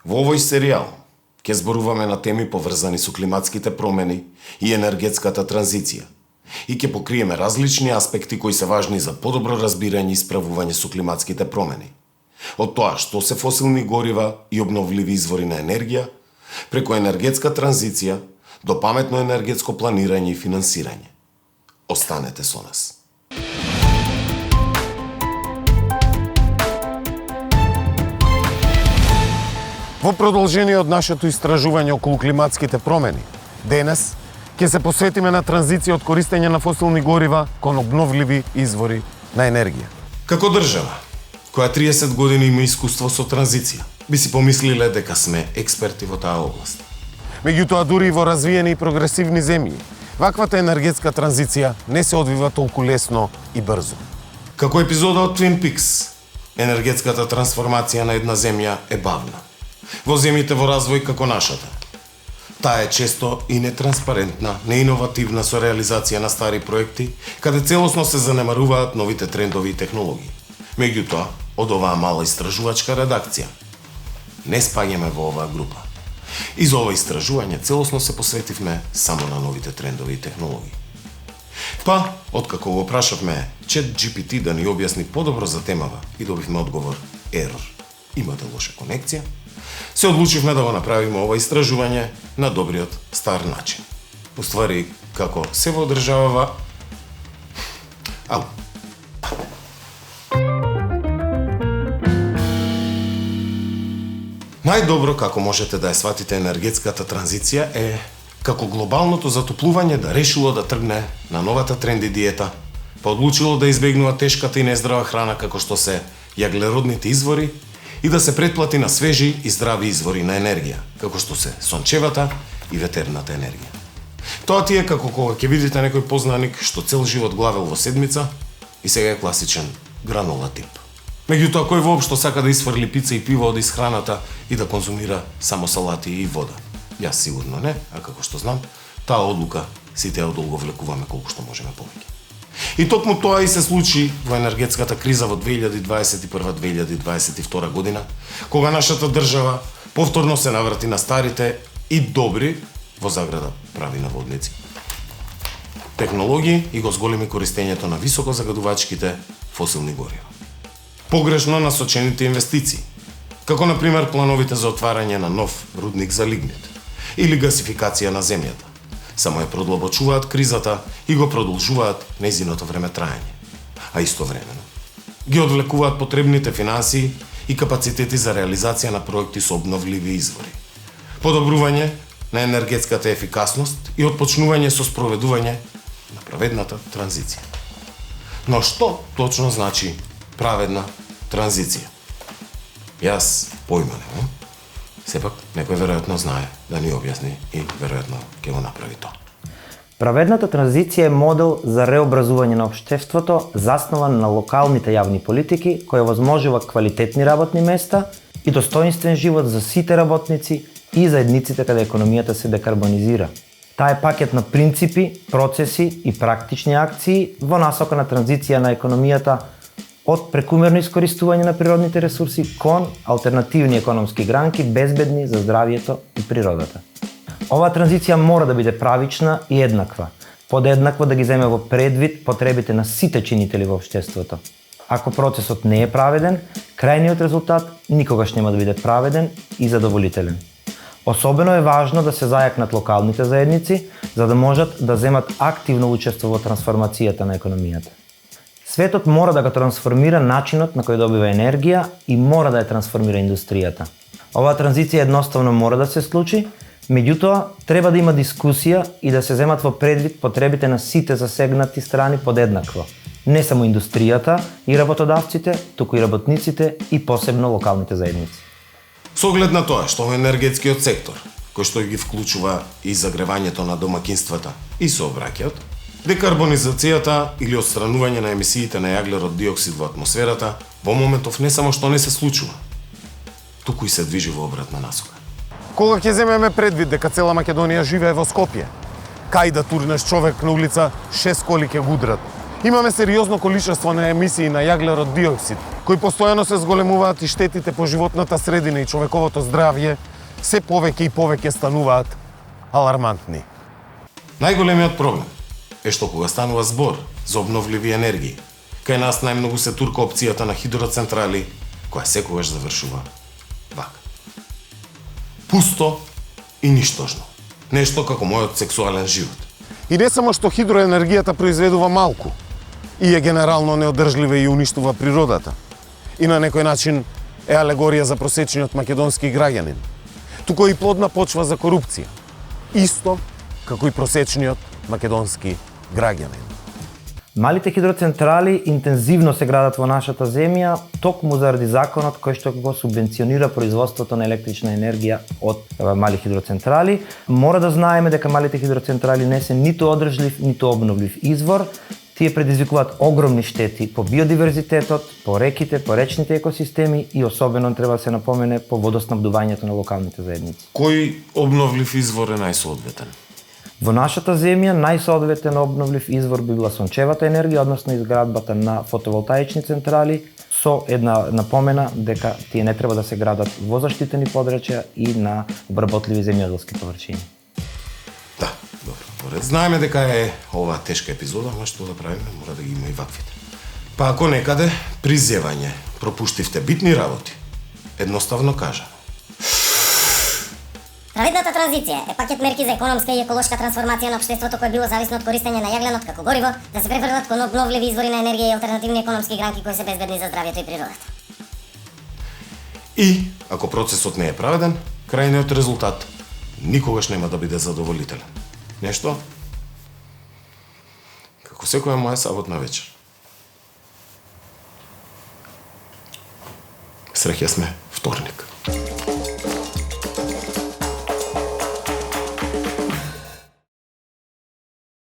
Во овој серијал ќе зборуваме на теми поврзани со климатските промени и енергетската транзиција и ќе покриеме различни аспекти кои се важни за подобро разбирање и справување со климатските промени. Од тоа што се фосилни горива и обновливи извори на енергија, преку енергетска транзиција до паметно енергетско планирање и финансирање. Останете со нас. Во продолжение од нашето истражување околу климатските промени, денес ќе се посветиме на транзиција од користење на фосилни горива кон обновливи извори на енергија. Како држава, која 30 години има искуство со транзиција, би си помислиле дека сме експерти во таа област. Меѓутоа, дури и во развиени и прогресивни земји, ваквата енергетска транзиција не се одвива толку лесно и брзо. Како епизода од Twin Peaks, енергетската трансформација на една земја е бавна. Во земјите во развој како нашата. Таа е често и нетранспарентна, неиновативна со реализација на стари проекти, каде целосно се занемаруваат новите трендови и технологии. Меѓутоа, од оваа мала истражувачка редакција, не спаѓаме во оваа група. И за ова истражување целосно се посветивме само на новите трендови и технологии. Па, откако го прашавме ChatGPT да ни објасни подобро за темава и добивме одговор ерор, имате лоша конекција, се одлучивме да го направиме ова истражување на добриот стар начин. Уствари, како се во држава... Ау. Најдобро како можете да ја сватите енергетската транзиција е како глобалното затоплување да решило да тргне на новата тренди диета, па одлучило да избегнува тешката и нездрава храна како што се јаглеродните извори и да се претплати на свежи и здрави извори на енергија, како што се сончевата и ветерната енергија. Тоа ти е како кога ќе видите некој познаник што цел живот главел во седмица и сега е класичен гранола тип. Меѓутоа, кој воопшто сака да исфрли пица и пиво од исхраната и да конзумира само салати и вода? Јас сигурно не, а како што знам, таа одлука сите ја одолговлекуваме колку што можеме повеќе. И токму тоа и се случи во енергетската криза во 2021-2022 година, кога нашата држава повторно се наврати на старите и добри, во заграда прави наводници, технологии и го зголеми користењето на високо загадувачките фосилни горива. Погрешно насочените инвестиции, како например плановите за отварање на нов рудник за лигнит или гасификација на земјата, само ја продлабочуваат кризата и го продолжуваат нејзиното време траење, а истовремено ги одвлекуваат потребните финансии и капацитети за реализација на проекти со обновливи извори, подобрување на енергетската ефикасност и отпочнување со спроведување на праведната транзиција. Но што точно значи праведна транзиција? Јас појма немам. Сепак, некој веројатно знае да ни објасни и веројатно ќе го направи тоа. Праведната транзиција е модел за реобразување на општеството заснован на локалните јавни политики кои овозможува квалитетни работни места и достоинствен живот за сите работници и заедниците каде економијата се декарбонизира. Таа е пакет на принципи, процеси и практични акции во насока на транзиција на економијата од прекумерно искористување на природните ресурси кон алтернативни економски гранки безбедни за здравието и природата. Оваа транзиција мора да биде правична и еднаква, подеднакво да ги земе во предвид потребите на сите чинители во општеството. Ако процесот не е праведен, крајниот резултат никогаш нема да биде праведен и задоволителен. Особено е важно да се зајакнат локалните заедници, за да можат да земат активно учество во трансформацијата на економијата. Светот мора да го трансформира начинот на кој добива енергија и мора да ја трансформира индустријата. Оваа транзиција едноставно мора да се случи, меѓутоа треба да има дискусија и да се земат во предвид потребите на сите засегнати страни подеднакво. Не само индустријата и работодавците, туку и работниците и посебно локалните заедници. Со оглед на тоа што во енергетскиот сектор, кој што ги вклучува и загревањето на домакинствата и сообраќајот, декарбонизацијата или отстранување на емисиите на јаглерод диоксид во атмосферата во моментов не само што не се случува, туку и се движи во обратна насока. Кога ќе земеме предвид дека цела Македонија живее во Скопје, кај да турнеш човек на улица 6 коли ќе гудрат Имаме сериозно количество на емисии на јаглерод диоксид, кои постојано се зголемуваат и штетите по животната средина и човековото здравје се повеќе и повеќе стануваат алармантни. Најголемиот проблем е што кога станува збор за обновливи енергии, кај нас најмногу се турка опцијата на хидроцентрали, која секогаш завршува вака. Пусто и ништожно. Нешто како мојот сексуален живот. И не само што хидроенергијата произведува малку и е генерално неодржлива и уништува природата, и на некој начин е алегорија за просечниот македонски граѓанин, туку и плодна почва за корупција, исто како и просечниот македонски граѓанин. Малите хидроцентрали интензивно се градат во нашата земја, токму заради законот кој што го субвенционира производството на електрична енергија од мали хидроцентрали. Мора да знаеме дека малите хидроцентрали не се ниту одржлив, ниту обновлив извор. Тие предизвикуваат огромни штети по биодиверзитетот, по реките, по речните екосистеми и особено треба да се напомене по водоснабдувањето на локалните заедници. Кој обновлив извор е најсоодветен? Во нашата земја најсоодветен обновлив извор би била сончевата енергија, односно изградбата на фотоволтаични централи, со една напомена дека тие не треба да се градат во заштитени подрачја и на обработливи земјоделски површини. Да, добро. Поред знаеме дека е оваа тешка епизода, ама што да правиме, мора да ги има и ваквите. Па ако некаде при зевање пропуштивте битни работи, едноставно кажано. Праведната транзиција е пакет мерки за економска и еколошка трансформација на општеството кое било зависно од користење на јагленот како гориво, да се преврнат кон обновливи извори на енергија и алтернативни економски гранки кои се безбедни за здравјето и природата. И, ако процесот не е праведен, крајниот резултат никогаш нема да биде задоволителен. Нешто? Како секоја моја саботна вечер. Среќа сме вторник.